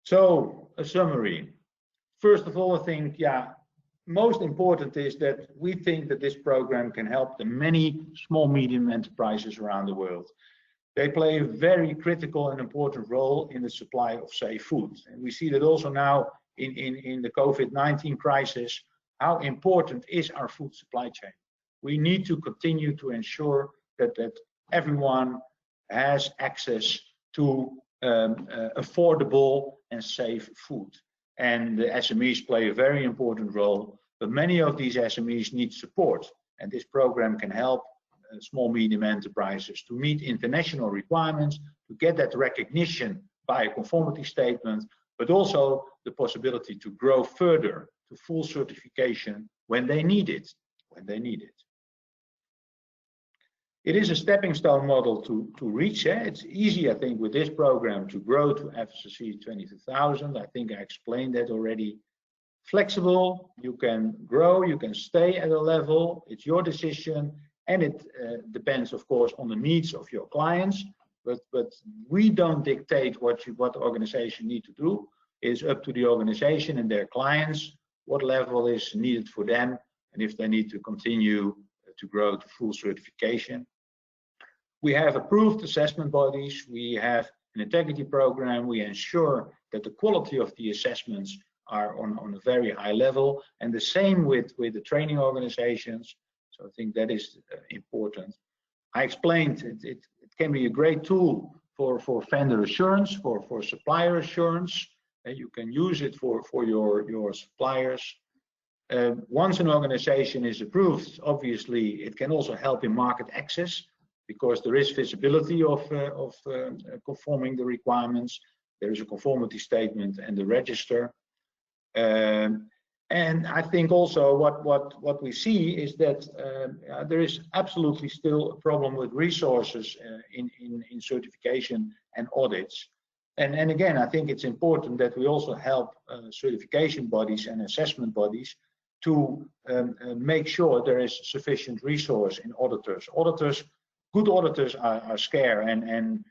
So a summary. First of all, I think, most important is that we think that this program can help the many small, medium enterprises around the world. They play a very critical and important role in the supply of safe food. And we see that also now in the COVID-19 crisis, how important is our food supply chain. We need to continue to ensure that everyone has access to affordable and safe food. And the SMEs play a very important role, but many of these SMEs need support. And this program can help small, medium enterprises to meet international requirements, to get that recognition by a conformity statement, but also the possibility to grow further to full certification when they need it. It is a stepping stone model to reach. It's easy, I think, with this program to grow to Fssc 22000. I think I explained that already. Flexible, you can grow, you can stay at a level. It's your decision, and it depends, of course, on the needs of your clients. But we don't dictate what the organization need to do. It's up to the organization and their clients what level is needed for them, and if they need to continue to grow to full certification. We have approved assessment bodies, we have an integrity program, we ensure that the quality of the assessments are on a very high level, and the same with the training organizations. So I think that is important. I explained it can be a great tool for vendor assurance, for supplier assurance. You can use it for your suppliers. Once an organization is approved, obviously it can also help in market access, because there is visibility of conforming the requirements. There is a conformity statement and the register. And I think also what we see is that there is absolutely still a problem with resources in certification and audits. And again, I think it's important that we also help certification bodies and assessment bodies to make sure there is sufficient resource in auditors. Good auditors are scarce, and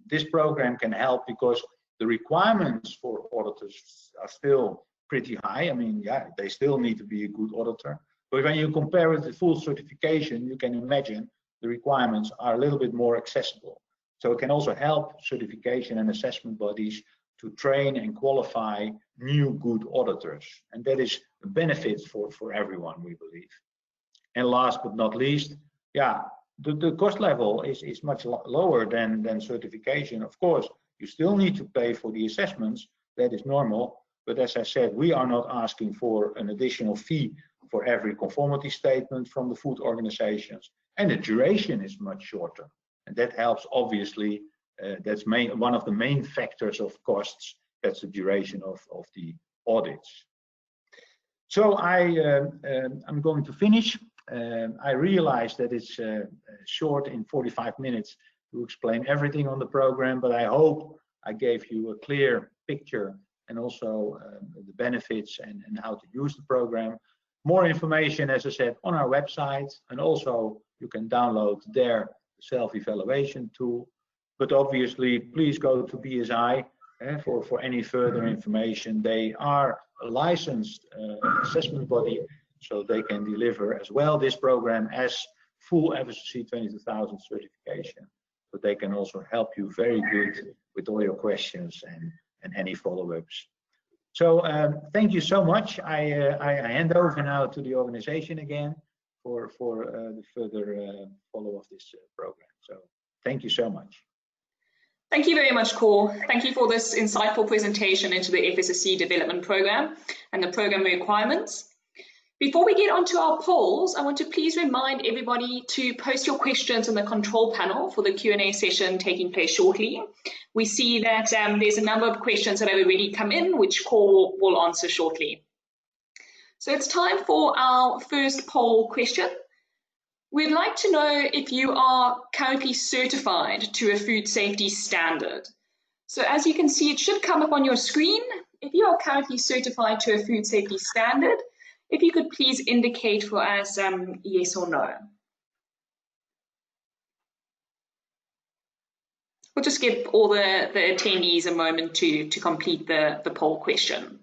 this program can help, because the requirements for auditors are still pretty high. I mean, yeah, they still need to be a good auditor. But when you compare it to full certification, you can imagine the requirements are a little bit more accessible. So it can also help certification and assessment bodies to train and qualify new good auditors. And that is a benefit for everyone, we believe. And last but not least, yeah, the cost level is much lower than certification. Of course, you still need to pay for the assessments, that is normal. But as I said, we are not asking for an additional fee for every conformity statement from the food organizations. And the duration is much shorter. And that helps, obviously. That's one of the main factors of costs. That's the duration of the audits. So I'm going to finish. I realize that it's short in 45 minutes to explain everything on the program, but I hope I gave you a clear picture, and also the benefits and how to use the program. More information, as I said, on our website, and also you can download their self-evaluation tool. But obviously, please go to BSI for any further information. They are a licensed assessment body, so they can deliver as well this program as full Fssc 22000 certification. But they can also help you very good with all your questions and any follow-ups. So thank you so much. I hand over now to the organization again for the further follow of this program. So thank you so much. Thank you very much, Cor. Thank you for this insightful presentation into the Fssc development program and the program requirements. Before we get onto our polls, I want to please remind everybody to post your questions in the control panel for the Q&A session taking place shortly. We see that there's a number of questions that have already come in, which Cor will answer shortly. So it's time for our first poll question. We'd like to know if you are currently certified to a food safety standard. So as you can see, it should come up on your screen. If you are currently certified to a food safety standard, if you could please indicate for us yes or no. We'll just give all the attendees a moment to complete the poll question.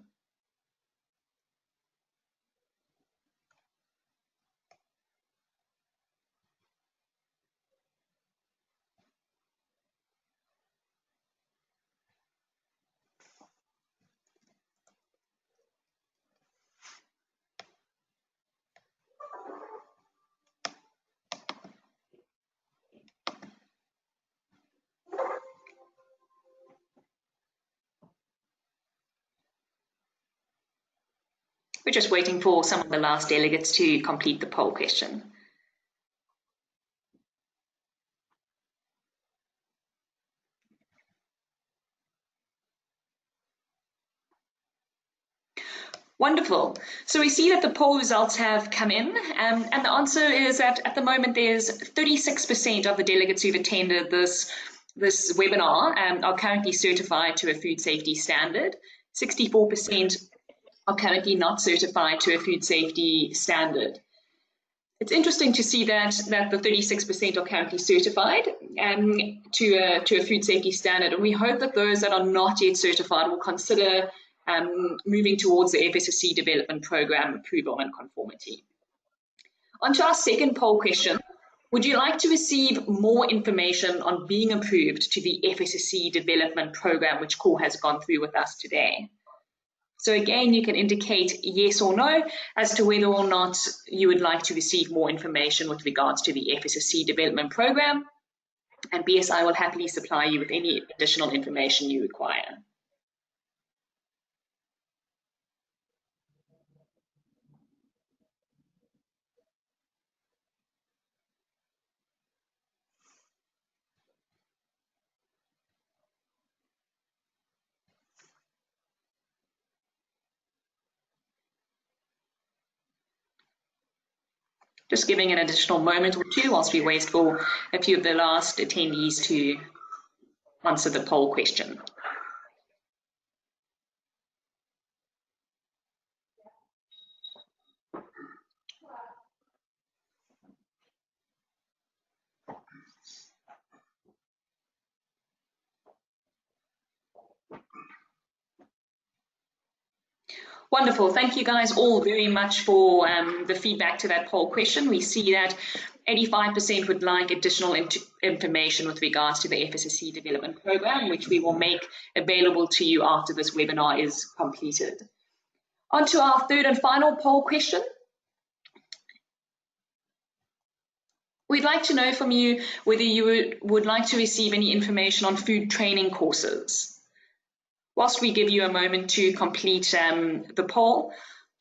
We're just waiting for some of the last delegates to complete the poll question. Wonderful. So we see that the poll results have come in, and the answer is that at the moment there's 36% of the delegates who've attended this webinar are currently certified to a food safety standard. 64% are currently not certified to a food safety standard. It's interesting to see that the 36% are currently certified to a food safety standard, and we hope that those that are not yet certified will consider moving towards the Fssc development program approval and conformity. On to our second poll question. Would you like to receive more information on being approved to the Fssc development program, which Core has gone through with us today? So again, you can indicate yes or no as to whether or not you would like to receive more information with regards to the Fssc development program, and BSI will happily supply you with any additional information you require. Just giving an additional moment or two whilst we wait for a few of the last attendees to answer the poll question. Wonderful. Thank you guys all very much for the feedback to that poll question. We see that 85% would like additional information with regards to the Fssc development program, which we will make available to you after this webinar is completed. On to our third and final poll question. We'd like to know from you whether you would like to receive any information on food training courses. Whilst we give you a moment to complete the poll,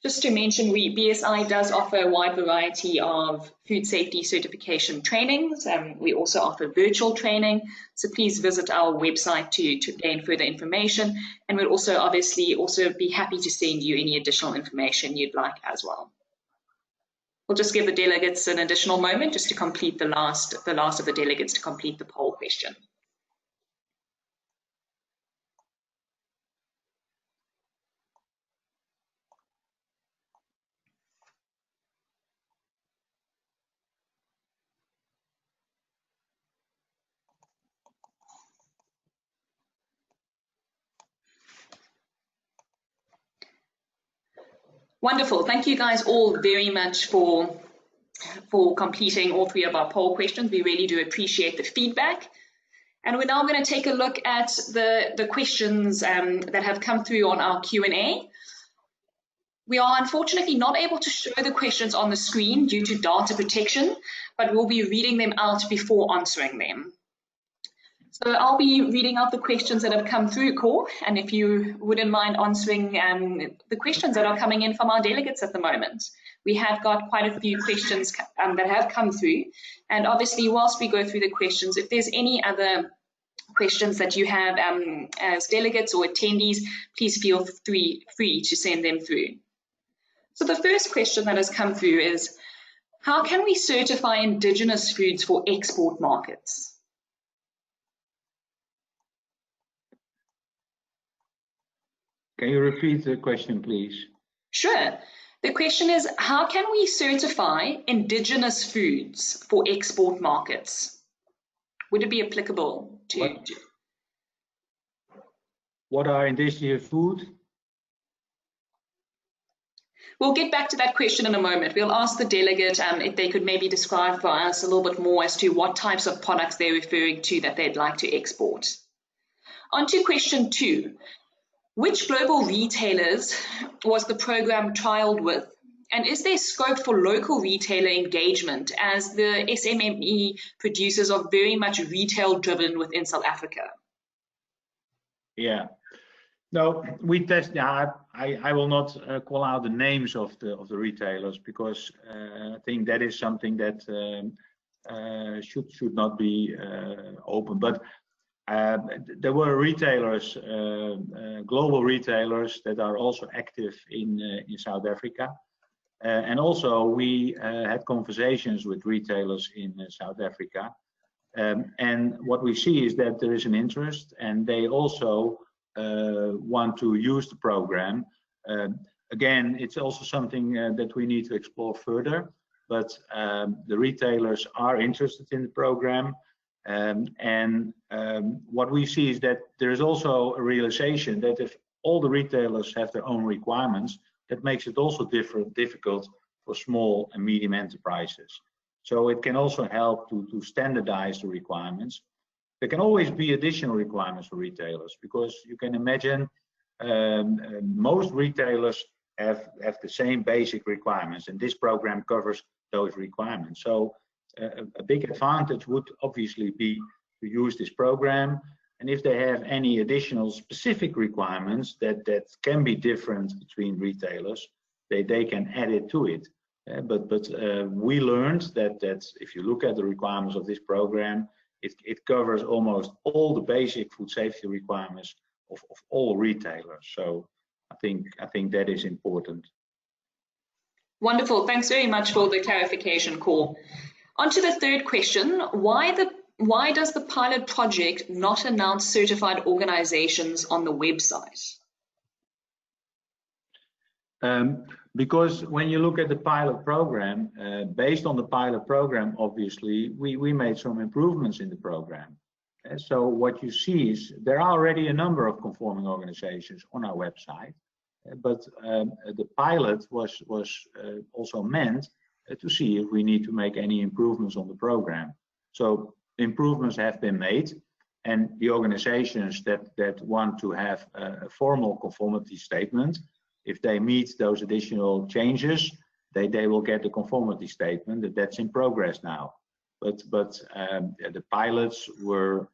just to mention, BSI does offer a wide variety of food safety certification trainings. We also offer virtual training, so please visit our website to gain further information, and we'll also obviously be happy to send you any additional information you'd like as well. We'll just give the delegates an additional moment just to complete the last of the delegates to complete the poll question. Wonderful. Thank you guys all very much for completing all three of our poll questions. We really do appreciate the feedback. And we're now going to take a look at the questions that have come through on our Q&A. We are unfortunately not able to show the questions on the screen due to data protection, but we'll be reading them out before answering them. So I'll be reading out the questions that have come through, Core, and if you wouldn't mind answering the questions that are coming in from our delegates at the moment. We have got quite a few questions that have come through, and obviously whilst we go through the questions, if there's any other questions that you have as delegates or attendees, please feel free to send them through. So the first question that has come through is, how can we certify indigenous foods for export markets? Can you repeat the question, please? Sure. The question is, how can we certify indigenous foods for export markets? Would it be applicable to... What are indigenous food? We'll get back to that question in a moment. We'll ask the delegate if they could maybe describe for us a little bit more as to what types of products they're referring to that they'd like to export. On to question 2. Which global retailers was the program trialed with? And is there scope for local retailer engagement, as the SME producers are very much retail driven within South Africa? Yeah, no, we test. Yeah, I will not call out the names of the retailers, because I think that is something that should not be open. But there were retailers, global retailers, that are also active in South Africa, and also we had conversations with retailers in South Africa, and what we see is that there is an interest, and they also want to use the program. Again, it's also something that we need to explore further, but the retailers are interested in the program. What we see is that there is also a realization that if all the retailers have their own requirements, that makes it also difficult for small and medium enterprises. So it can also help to standardize the requirements. There can always be additional requirements for retailers, because you can imagine most retailers have the same basic requirements, and this program covers those requirements. So a big advantage would obviously be to use this program, and if they have any additional specific requirements that can be different between retailers, they can add it to it. But we learned that if you look at the requirements of this program, it covers almost all the basic food safety requirements of all retailers. So I think that is important. Wonderful. Thanks very much for the clarification, Cor. On to the third question. Why does the pilot project not announce certified organizations on the website? Because when you look at the pilot program, based on the pilot program, obviously, we made some improvements in the program. So what you see is there are already a number of conforming organizations on our website, but the pilot was also meant to see if we need to make any improvements on the program. So improvements have been made, and the organizations that want to have a formal conformity statement, if they meet those additional changes, they will get the conformity statement. That's in progress now. But the pilots were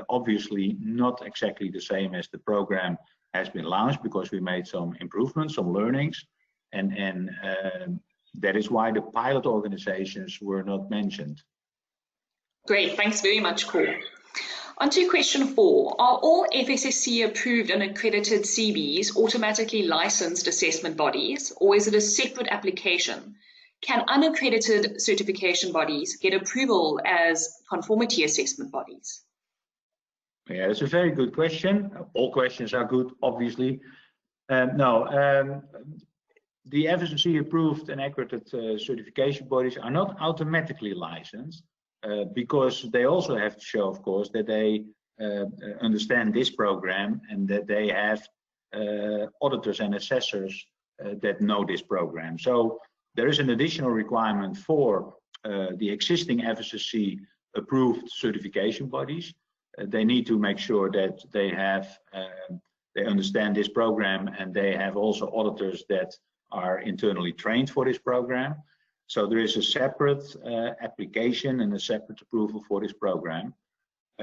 obviously not exactly the same as the program has been launched, because we made some improvements, some learnings, and that is why the pilot organizations were not mentioned. Great, thanks very much, Cor. On to question 4. Are all Fssc approved and accredited CBs automatically licensed assessment bodies, or is it a separate application? Can unaccredited certification bodies get approval as conformity assessment bodies? Yeah, that's a very good question. All questions are good, obviously. The Fssc approved and accredited certification bodies are not automatically licensed, because they also have to show, of course, that they understand this program and that they have auditors and assessors that know this program. So there is an additional requirement for the existing Fssc approved certification bodies. They need to make sure that they understand this program, and they have also auditors that are internally trained for this program. So there is a separate application and a separate approval for this program.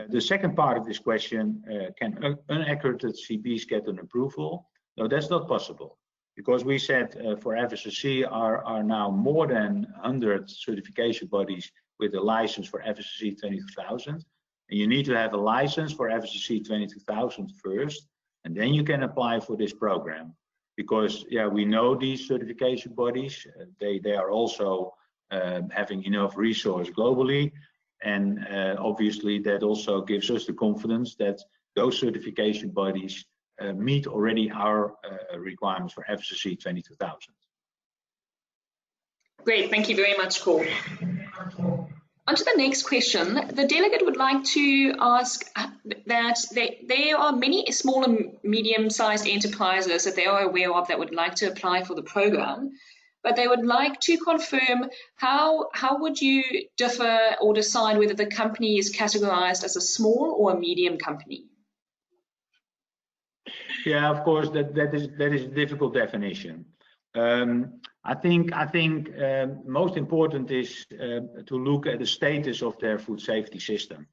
The second part of this question, can unaccredited CBs get an approval? No, that's not possible, because we said for Fssc are now more than 100 certification bodies with a license for Fssc 22000. And you need to have a license for Fssc 22000 first, and then you can apply for this program. Because we know these certification bodies, they are also having enough resource globally, and obviously that also gives us the confidence that those certification bodies meet already our requirements for Fssc 22000. Great, thank you very much, Cor. On to the next question. The delegate would like to ask that there are many small and medium-sized enterprises that they are aware of that would like to apply for the program, but they would like to confirm how would you differ or decide whether the company is categorized as a small or a medium company? Yeah, of course, that is a difficult definition. I think most important is to look at the status of their food safety system.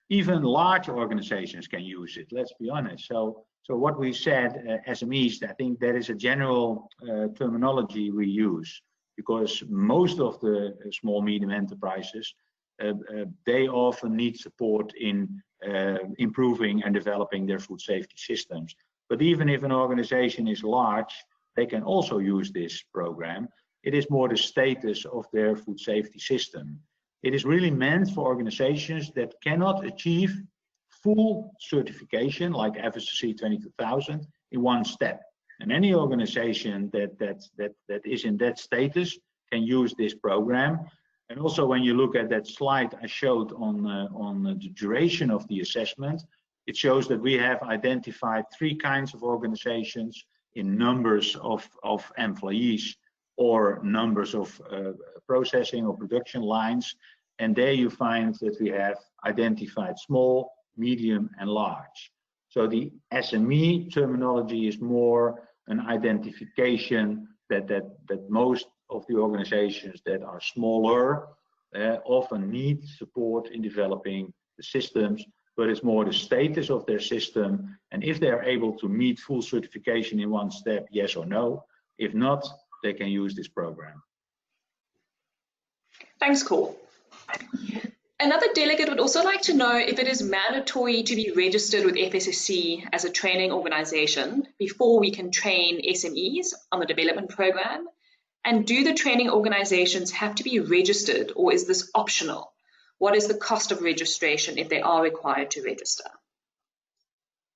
Even large organizations can use it, let's be honest. So what we said, SMEs, I think that is a general terminology we use, because most of the small medium enterprises, they often need support in improving and developing their food safety systems. But even if an organization is large, they can also use this program. It is more the status of their food safety system. It is really meant for organizations that cannot achieve full certification like Fssc 22000 in one step. And any organization that is in that status can use this program. And also, when you look at that slide I showed on the duration of the assessment, it shows that we have identified 3 kinds of organizations in numbers of employees, or numbers of processing or production lines. And there you find that we have identified small, medium, and large. So the SME terminology is more an identification that most of the organizations that are smaller often need support in developing the systems, but it's more the status of their system. And if they are able to meet full certification in one step, yes or no. If not, they can use this program. Thanks, Cor. Another delegate would also like to know if it is mandatory to be registered with Fssc as a training organization before we can train SMEs on the development program. And do the training organizations have to be registered, or is this optional? What is the cost of registration if they are required to register?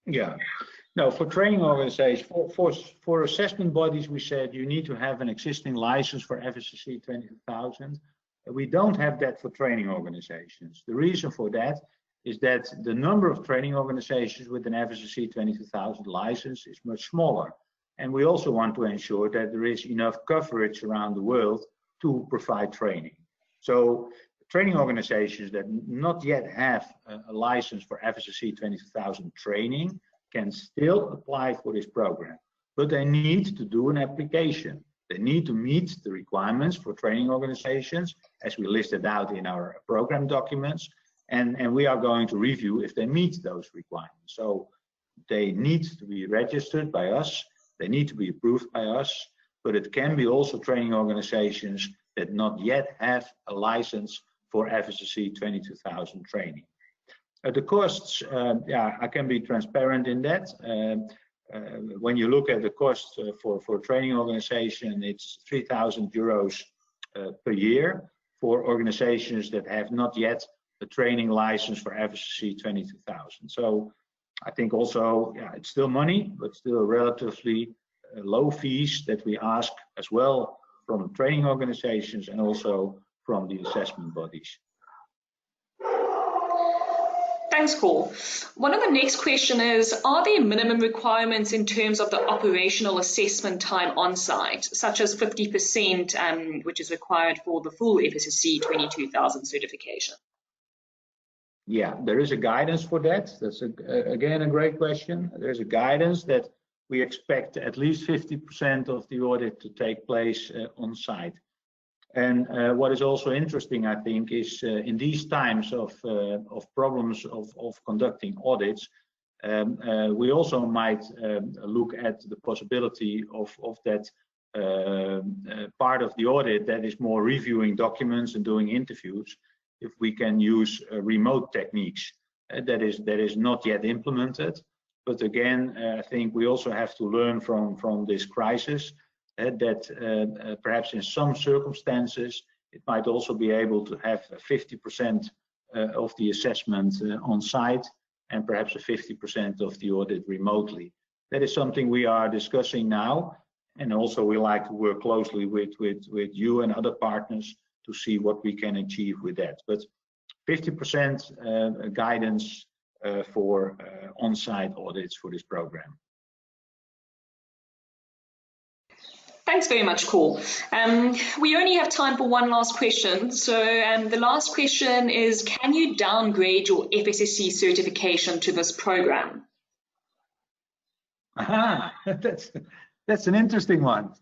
Yeah, no, for training organizations, for assessment bodies, we said you need to have an existing license for Fssc 22000. We don't have that for training organizations. The reason for that is that the number of training organizations with an Fssc 22000 license is much smaller. And we also want to ensure that there is enough coverage around the world to provide training. So training organizations that not yet have a license for Fssc 22000 training can still apply for this program, but they need to do an application. They need to meet the requirements for training organizations as we listed out in our program documents, and we are going to review if they meet those requirements. So they need to be registered by us, they need to be approved by us, but it can be also training organizations that not yet have a license for Fssc 22000 training. The costs, yeah, I can be transparent in that. When you look at the cost for a training organization, it's 3,000 euros per year for organizations that have not yet a training license for Fssc 22000. So I think also, yeah, it's still money, but still relatively low fees that we ask as well from training organizations and also from the assessment bodies. Thanks, Cor. One of the next question is, are there minimum requirements in terms of the operational assessment time on site, such as 50%, which is required for the full Fssc 22000 certification? Yeah, there is a guidance for that. That's again a great question. There's a guidance that we expect at least 50% of the audit to take place on site. And what is also interesting, I think, is in these times of problems of conducting audits, we also might look at the possibility of that part of the audit that is more reviewing documents and doing interviews, if we can use remote techniques. That is not yet implemented. But again, I think we also have to learn from this crisis. That perhaps in some circumstances it might also be able to have 50% of the assessment on site and perhaps a 50% of the audit remotely. That is something we are discussing now, and also we like to work closely with you and other partners to see what we can achieve with that. But 50% guidance for on-site audits for this program. Thanks very much, Cor. We only have time for one last question. So the last question is, can you downgrade your Fssc certification to this program? Aha, that's an interesting one.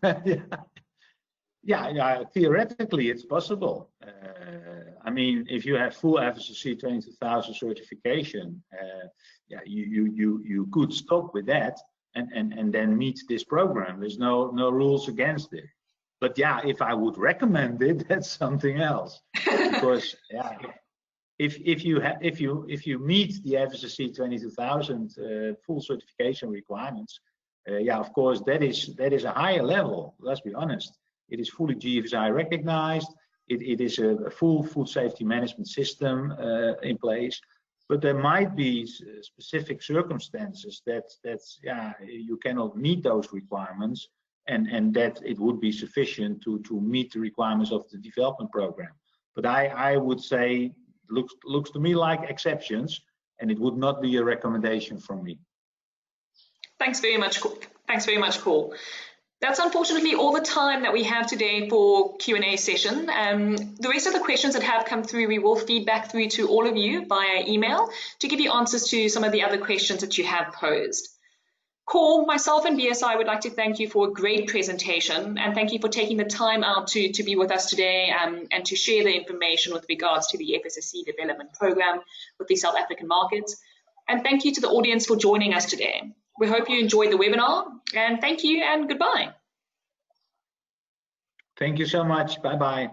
Yeah, theoretically it's possible. I mean, if you have full Fssc 22000 certification, yeah, you could stop with that and then meet this program. There's no rules against it. But yeah, if I would recommend it, that's something else. Because yeah, if you meet the Fssc 22000 full certification requirements, yeah, of course that is a higher level. Let's be honest. It is fully GFSI recognized. It is a full food safety management system in place. But there might be specific circumstances that yeah, you cannot meet those requirements, and that it would be sufficient to meet the requirements of the development program. But I would say looks to me like exceptions, and it would not be a recommendation from me. Thanks very much, Cor. Thanks very much, Cor. That's unfortunately all the time that we have today for Q&A session. The rest of the questions that have come through, we will feed back through to all of you via email to give you answers to some of the other questions that you have posed. Core, myself and BSI would like to thank you for a great presentation, and thank you for taking the time out to be with us today and to share the information with regards to the Fssc development program with the South African markets. And thank you to the audience for joining us today. We hope you enjoyed the webinar, and thank you and goodbye. Thank you so much. Bye-bye.